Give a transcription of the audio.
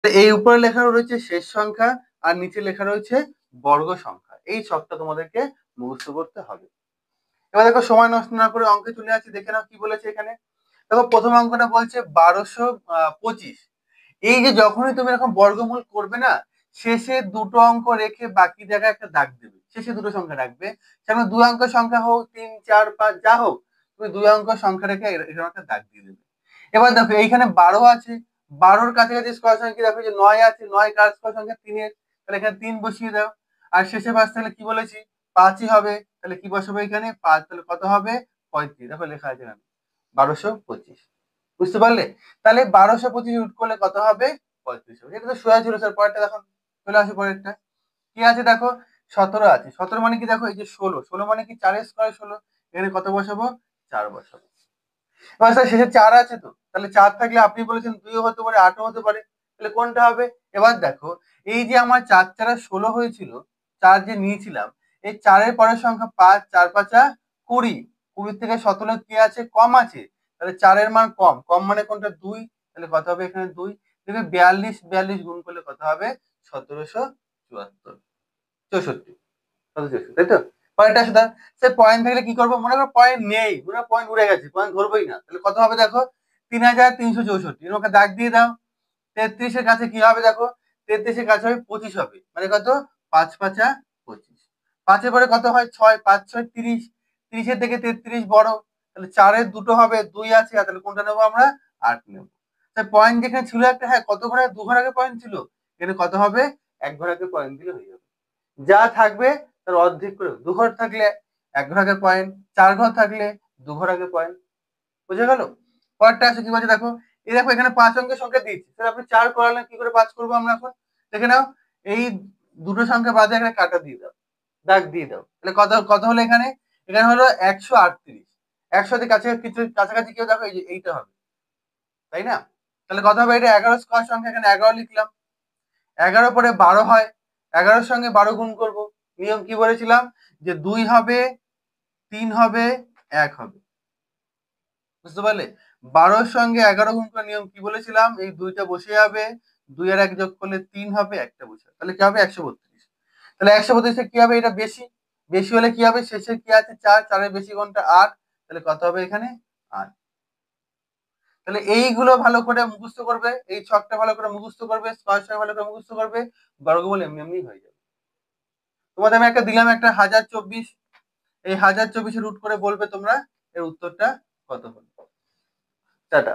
এই উপরে লেখা রয়েছে শেষ সংখ্যা আর নিচে লেখা রয়েছে বর্গ সংখ্যা। এই ছকটা তোমাদেরকে মুখস্থ করতে হবে। এবার দেখো সময় নষ্ট না করে অঙ্কে চলে আসছি, দেখে নাও কি বলেছে এখানে। দেখো প্রথম অঙ্কটা বলছে 1225। এই যে যখনই তুমি এরকম বর্গমূল করবে না, শেষে দুটো অঙ্ক রেখে বাকি জায়গায় একটা দাগ দেবে, শেষে দুটো সংখ্যা রাখবে। সেখানে দুই অঙ্কের সংখ্যা হোক, 3, 4, 5 যা হোক, তুমি দুই অঙ্কের সংখ্যা রেখে এরকম একটা দাগ দিয়ে দেবে। এবার দেখো এইখানে 12 আছে, 12-র কাছাকাছি স্কয়ার সংখ্যা দেখো যে 9 আছে, 9 কার স্কয়ার সংখ্যা 3-এর, তাহলে এখানে 3 বসিয়ে দাও। আর শেষে পাঁচ, তাহলে কি বলেছি 5ই হবে, তাহলে কি বসাবো এখানে 5, তাহলে কত হবে 35। দেখো লেখা আছে এখানে 1225। বুঝতে পারলে? তাহলে 1225 রুট করলে কত হবে 35 হবে। এটা তো সোজা ছিল স্যার। পরেরটা দেখো, চলে আসে পরেরটা। কি আছে দেখো 17 আছে। 17 মানে কি দেখো এই যে 16, 16 মানে কি 4 স্কয়ার 16, এখানে কত বসাবো 4 বসাবো। এবার স্যার শেষে 4 আছে তো, তাহলে 4 থাকলে আপনি বলেছেন 2 হতে পারে 8 হতে পারে, তাহলে কোনটা হবে? এবার দেখো এই যে আমার 4 4 16 হয়েছিল, 4 যে নিয়েছিলাম, এই 4 এর পরের সংখ্যা 5, 4 5 20, 20 থেকে 17 কি আছে কম আছে, তাহলে 4 এর মান কম, কম মানে কোনটা 2, তাহলে কত হবে এখানে 2। দেখবে 42 42 গুণ করলে কত হবে 1774, 64, 1764, তাই তো? পয়েন্টটা সেটা। সে পয়েন্ট থাকলে কি করবো, মনে করো পয়েন্ট নেই, মনে করো পয়েন্ট উড়ে গেছে, পয়েন্ট ধরবোই না, তাহলে কত হবে দেখো 3364, এর ওকে দাগ দিয়ে দাও। 33-এর কাছে কি হবে দেখো, 33-এর কাছে হবে 25 হবে, মানে কত 5 5 25। 5-এর পরে কত হয় 6, 5 6 30, 30-এর থেকে 33 বড়, তাহলে 4-এর দুটো হবে 2 আছে, তাহলে কোনটা নেবো আমরা 8 নেবো। তাই পয়েন্ট যেখানে ছিল একটা, হ্যাঁ কত ঘরে 2 ঘর আগে পয়েন্ট ছিল, এখানে কত হবে 1 ঘর আগে পয়েন্ট দিলে হয়ে যাবে। যা থাকবে তার অর্ধেক করে, 2 ঘর থাকলে 1 ঘর আগে পয়েন্ট, 4 ঘর থাকলে 2 ঘর আগে পয়েন্ট। বুঝে গেল? পরেরটা আছে কি বলছে দেখো, এই দেখো এখানে 5 অঙ্কের সংখ্যা দিয়েছি, স্যার আপনি 4 করালেন, কি করে 5 করবো আমরা এখন? দেখে নাও, এই দুটো সংখ্যা বাদে এখানে কাটা দিয়ে দাও, দাগ দিয়ে দাও, তাহলে কত কত হলো এখানে? এখানে হলো 138। 100 কাছে কিছু কাছাকাছি কেউ দেখো এই যে এইটা হবে, তাই না? তাহলে কত হবে, এটা 11 স্কয়ার সংখ্যা, এখানে 11 লিখলাম। 11 পরে 12 হয়, 11-র সঙ্গে 12 গুণ করব। নিয়ম কি বলেছিলাম, যে 2 হবে, 3 হবে, 1 হবে। বুঝতে পারলে? 12-র সঙ্গে 11 গুণ করার নিয়ম কি বলেছিলাম, এই 2টা বসে যাবে, 2 আর 1 যোগ করলে 3 হবে, একটা বসে যাবে, তাহলে কি হবে 132। তাহলে 132 কি হবে, এটা বেশি, বেশি হলে কি হবে, শেষে কি আছে 4, 4 এর বেশি কোনটা 8, তাহলে কত হবে এখানে 8। তাহলে এইগুলো ভালো করে মুখস্থ করবে, এই ছকটা ভালো করে মুখস্থ করবে, স্কয়ার ভালো করে মুখস্থ করবে, বর্গমূল এমনি এমনি হয়ে যাবে। তোমাদের আমি একটা দিলাম একটা 1024, এই 1024 রুট করে বলবে তোমরা এর উত্তরটা কত হলো। টাটা।